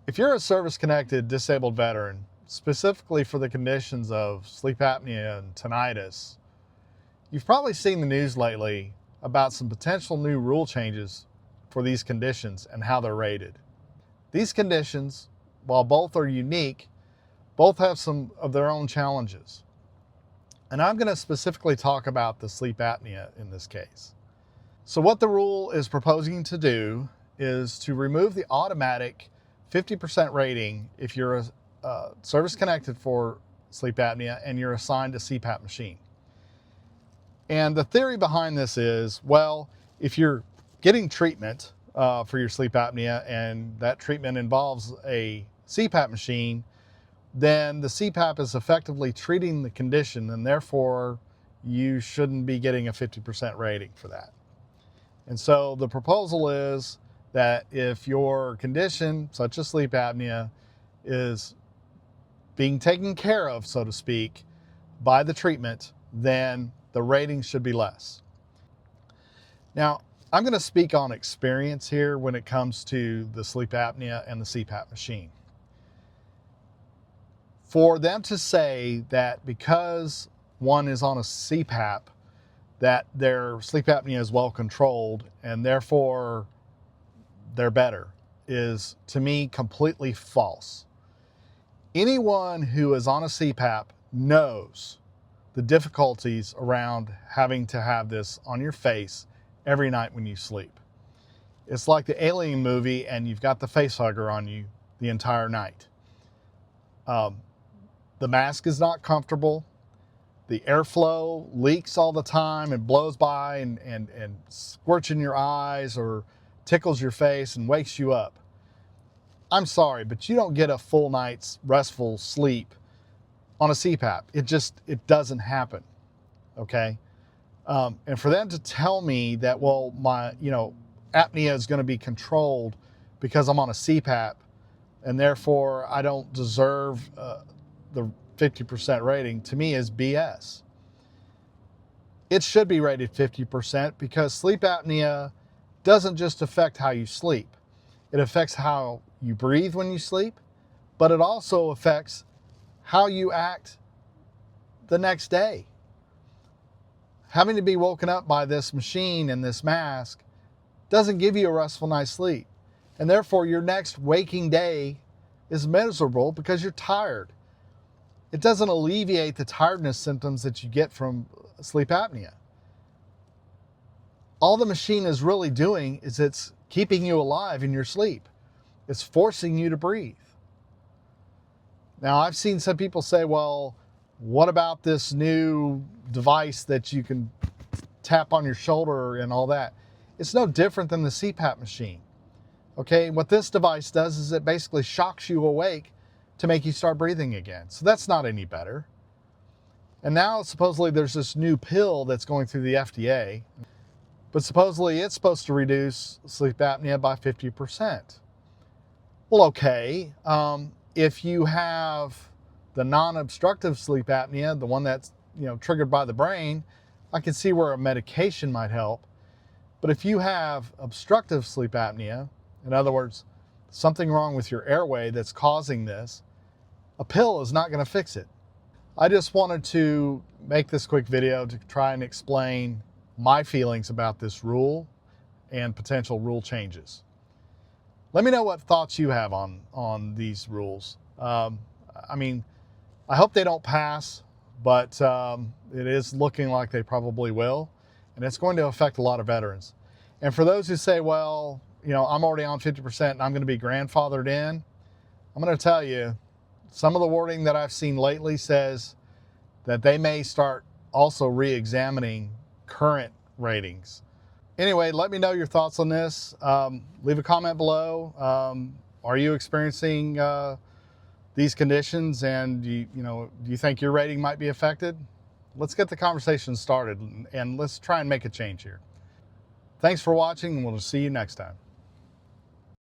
If you're a service-connected disabled veteran, specifically for the conditions of sleep apnea and tinnitus, you've probably seen the news lately about some potential new rule changes for these conditions and how they're rated. These conditions, while both are unique, both have some of their own challenges. And I'm going to specifically talk about the sleep apnea in this case. So what the rule is proposing to do is to remove the automatic 50% rating if you're service connected for sleep apnea and you're assigned a CPAP machine. And the theory behind this is, well, if you're getting treatment for your sleep apnea and that treatment involves a CPAP machine, then the CPAP is effectively treating the condition, and therefore you shouldn't be getting a 50% rating for that. And so the proposal is that if your condition, such as sleep apnea, is being taken care of, so to speak, by the treatment, then the rating should be less. Now, I'm going to speak on experience here when it comes to the sleep apnea and the CPAP machine. For them to say that because one is on a CPAP, that their sleep apnea is well controlled and therefore they're better is, to me, completely false. Anyone who is on a CPAP knows the difficulties around having to have this on your face every night when you sleep. It's like the Alien movie and you've got the face hugger on you the entire night. The mask is not comfortable. The airflow leaks all the time and blows by and squirts in your eyes or tickles your face and wakes you up. I'm sorry, but you don't get a full night's restful sleep on a CPAP. It doesn't happen, okay? And for them to tell me that, well, my apnea is going to be controlled because I'm on a CPAP and therefore I don't deserve the 50% rating, to me is BS. It should be rated 50% because sleep apnea doesn't just affect how you sleep. It affects how you breathe when you sleep, but it also affects how you act the next day. Having to be woken up by this machine and this mask doesn't give you a restful night's sleep. And therefore your next waking day is miserable because you're tired. It doesn't alleviate the tiredness symptoms that you get from sleep apnea. All the machine is really doing is it's keeping you alive in your sleep. It's forcing you to breathe. Now, I've seen some people say, well, what about this new device that you can tap on your shoulder and all that? It's no different than the CPAP machine. Okay, what this device does is it basically shocks you awake to make you start breathing again. So that's not any better. And now supposedly there's this new pill that's going through the FDA, but supposedly it's supposed to reduce sleep apnea by 50%. Well, okay, if you have the non-obstructive sleep apnea, the one that's triggered by the brain, I can see where a medication might help. But if you have obstructive sleep apnea, in other words, something wrong with your airway that's causing this, a pill is not going to fix it. I just wanted to make this quick video to try and explain my feelings about this rule and potential rule changes. Let me know what thoughts you have on these rules. I hope they don't pass, but it is looking like they probably will, and it's going to affect a lot of veterans. And for those who say, well, I'm already on 50% and I'm going to be grandfathered in, I'm going to tell you, some of the wording that I've seen lately says that they may start also re-examining current ratings. Anyway, let me know your thoughts on this. Leave a comment below. Are you experiencing these conditions, and do you think your rating might be affected? Let's get the conversation started and let's try and make a change here. Thanks for watching, and we'll see you next time.